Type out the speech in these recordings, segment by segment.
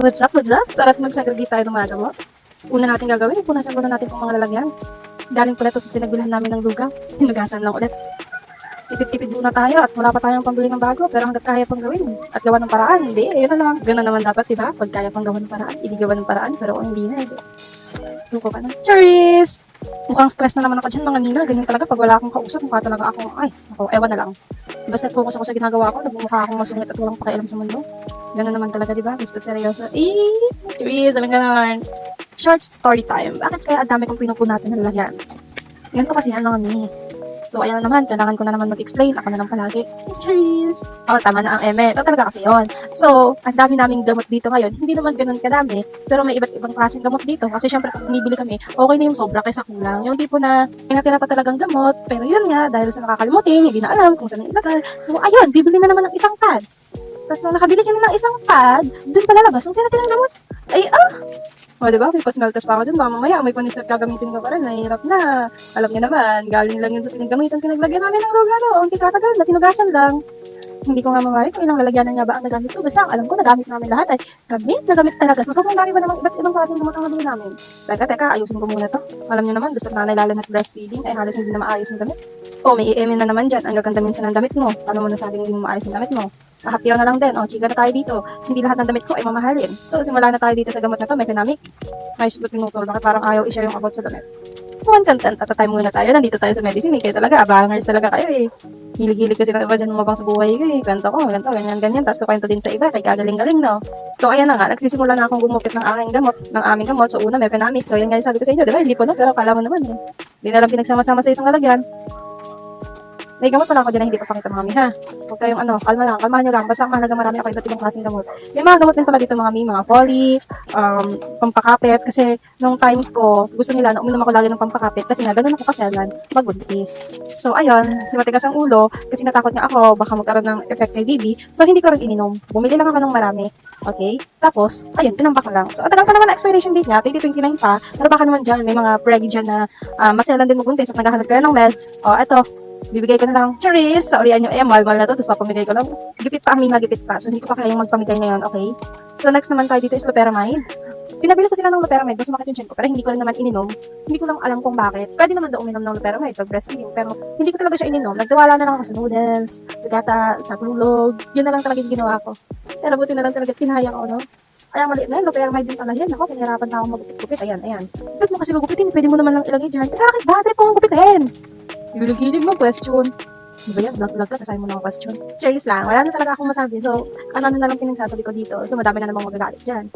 What's up, what's up? Tara't mag-segregate tayo ng mga gamot. Una natin gagawin, punasan muna natin itong mga lalagyan. Galing pala ito sa pinagbilhan namin ng lugaw. Hinugasan lang ulit. Tipid-tipid muna tayo at wala pa tayong pambili ng bago pero hanggat kaya pang gawin at gawa ng paraan, hindi, yun na lang. Ganun naman dapat, diba? Pag kaya pang gawa ng paraan, hindi gawa ng paraan pero kung hindi na, hindi. Suko ka na. Charis! Mukhang stress na naman ako dyan mga nina. Ganyan talaga pag wala akong kausap, mukha talaga ako, ay, ako, ewan na lang. Basta focus ako sa ginagawa ko, nagmumukha akong masungit at walang pakialam sa mundo. Ganun naman talaga, di ba? Basta seryoso. Charis, alam ka naman. Short story time. Bakit kaya ang dami kong pinupunasan ng lalagyan? Ganito kasi yan mga ni. So, ayan na naman. Kailangan ko na naman mag-explain. Ako na lang palagi. Cheers! Oh, tama na ang eme. Ito talaga kasi yun. So, ang dami naming gamot dito ngayon. Hindi naman ganun kadami. Pero may iba't ibang klaseng gamot dito. Kasi syempre, pag binibili kami, okay na yung sobra kaysa kulang. Yung tipo na, pinatira pa talagang gamot. Pero yun nga, dahil sa nakakalimutin, hindi na alam kung saan ilagay. So, ayun, bibili na naman ng isang pad. Tapos nung nakabili ka na ng isang pad, dun palalabas yung tira-tirang gamot. Ay, o, diba? May pa-smell test pa ako dyan. Mamaya, may panislat gagamitin ka pa rin. Nahihirap na. Alam niyo naman, galing lang yun sa pinagamitan. Pinaglagyan namin ng lugar, no? Hindi katagal na, tinugasan lang. Hindi ko nga mawari kung ilang lalagyanan nga ba ang nagamit ko. Basta, alam ko, nagamit namin lahat. Ay, nagamit talaga. So, sobrang dami ba naman iba't ibang klaseng gamot ang nabili namin. Teka, ayusin ko muna to. Alam niyo naman, gusto nanay lalo na breastfeeding, ay halos hindi na maayos yung damit. O, may EM na naman dyan. Ang gaganda minsan ng damit mo. Paano mo nasabing hindi mo maayos yung damit mo? Hapyaw na lang din. O, chika na tayo dito. Hindi lahat ng damit ko ay mamahalin. So, simula na tayo dito sa gamot na to. May pinamik. May pinutol. Bakit parang ayaw i-share yung about sa damit? One content. Tatatay muna tayo. Nandito tayo sa medicine. Kayo talaga. Abangers talaga kayo eh. Hilig-hilig kasi na iba dyan mabang sa buhay ko eh. Ganto ko. Ganto. Ganyan. Tapos kukwento din sa iba. Kay gagaling-galing no. So, ayan na nga. Nagsisimula na akong gumupit ng aking gamot. Ng aming gamot. So, una may pinamik. So, yan guys. Sabi ko sa inyo. Diba? Hindi po no. Pero kala mo naman eh. Hindi na lang pinagsama-sama sa isang lalagyan. May gamot pala ako dyan na hindi pa pakita mami ha. Huwag kayong kalma lang, kalmahan nyo lang. Basta ang mahalaga marami ako iba't ibang klaseng gamot. May mga gamot din pala dito mga folic, pampakapit. Kasi nung times ko, gusto nila na uminom ako lagi ng pampakapit. Kasi nga, ganun ako kasalan, magbuntis. So ayun, si matigas ang ulo, kasi natakot niya ako, baka magkaroon ng effect kay baby. So hindi ko rin ininom. Bumili lang ako ng marami. Okay? Tapos, ayun, tinampak ko lang. So, tagal pa naman na expiration date niya, 2029 pa. Pero baka naman dyan, may mga preggy dyan na maselan din magbuntis at naghahanap kayo ng meds. O, eto, bibigay ko na lang, charis, sa ulian nyo, mahal na to, tapos papamigay ko lang. Gipit pa, gipit pa. So, hindi ko pa kayang magpamigay ngayon, okay? So, next naman tayo dito is loperamide. Pinabili ko sila ng loperamide, gusto sumakit yung chin ko, pero hindi ko rin naman ininom. Hindi ko lang alam kung bakit. Pwede naman daw uminom ng loperamide pag breastfeeding, pero hindi ko talaga siya ininom. Nagtiwala na lang ako sa noodles, sa gata, sa tulog. Yun na lang talaga yung ginawa ko. Pero buti na lang talaga, tinaya ko, no? Kaya maliit na yun, loperamide din pala yan. Ako, pinahirapan na akong magupit-gupit. Ayan. Ba't mo kasi gugupitin? Pwede mo naman lang ilagay dyan. Bakit? Bakit kong gupitin? Hilig-hilig mo, question. Ano ba yan? Vlog ka, kasahin mo ng question. Cheers lang. Wala na talaga akong masabi. So, ano na lang pinagsasabi ko dito. So, madami na namang magagalit dyan.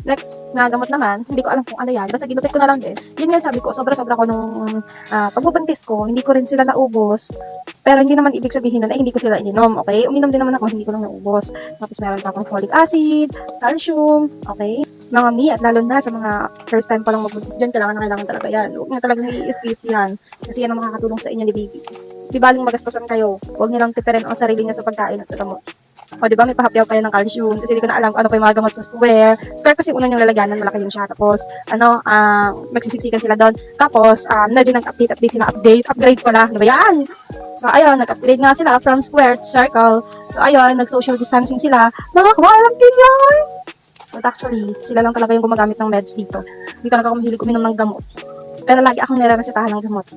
Next, nagamot naman, hindi ko alam kung ano yan. Basta ginupit ko na lang din. Yun nga sabi ko, sobra-sobra ko nung pagbubuntis ko, hindi ko rin sila naubos. Pero hindi naman ibig sabihin nun, hindi ko sila ininom, okay? Uminom din naman ako, hindi ko lang naubos. Tapos meron pa akong folic acid, calcium, okay? Mga mi, at lalo na sa mga first time pa lang magbuntis dyan, kailangan talaga yan. Huwag nga talagang i-skip yan. Kasi yan ang makakatulong sa inyo ni baby. Di baling magastosan kayo. Huwag niyo lang tipirin ang sarili niyo sa pagkain at sa gamot. O, di ba, may pahapyaw pa yan ng calcium. Kasi di ko na alam kung ano pa yung mga gamot sa square. Square kasi unang yung lalagyanan, malaki yun siya. Tapos, magsisiksikan sila doon. Tapos, medyo nag-update sila. Upgrade pala. Di ba yan? So, ayun, nag-upgrade nga sila from square to circle. So, ayun, nag-social distancing sila. Nakakawalang din yan! But actually, sila lang talaga yung gumagamit ng meds dito. Hindi talaga ako mahilig uminom ng gamot. Pero lagi akong nire-resetahan ng gamot.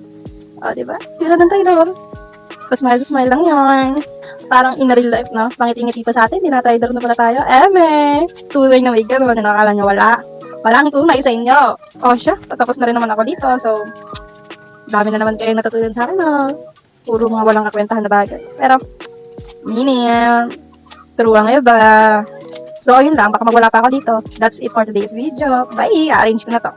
O, diba? Tira ng traidor. Smile lang yarn. Parang in real life, no? Pangiti-ngiti pa sa atin, dinatraidor na pala tayo. Tunay na may ganun. Nakakala nyo wala. Walang tunay sa inyo. O, siya. Patapos na rin naman ako dito. So, dami na naman kayo natutunan sa akin, no? Puro mga walang kakwentahan na bagay. Pero, meaning, turuan ngayon ba? So, yun lang. Baka magwala pa ako dito. That's it for today's video. Bye! Arrange ko na to.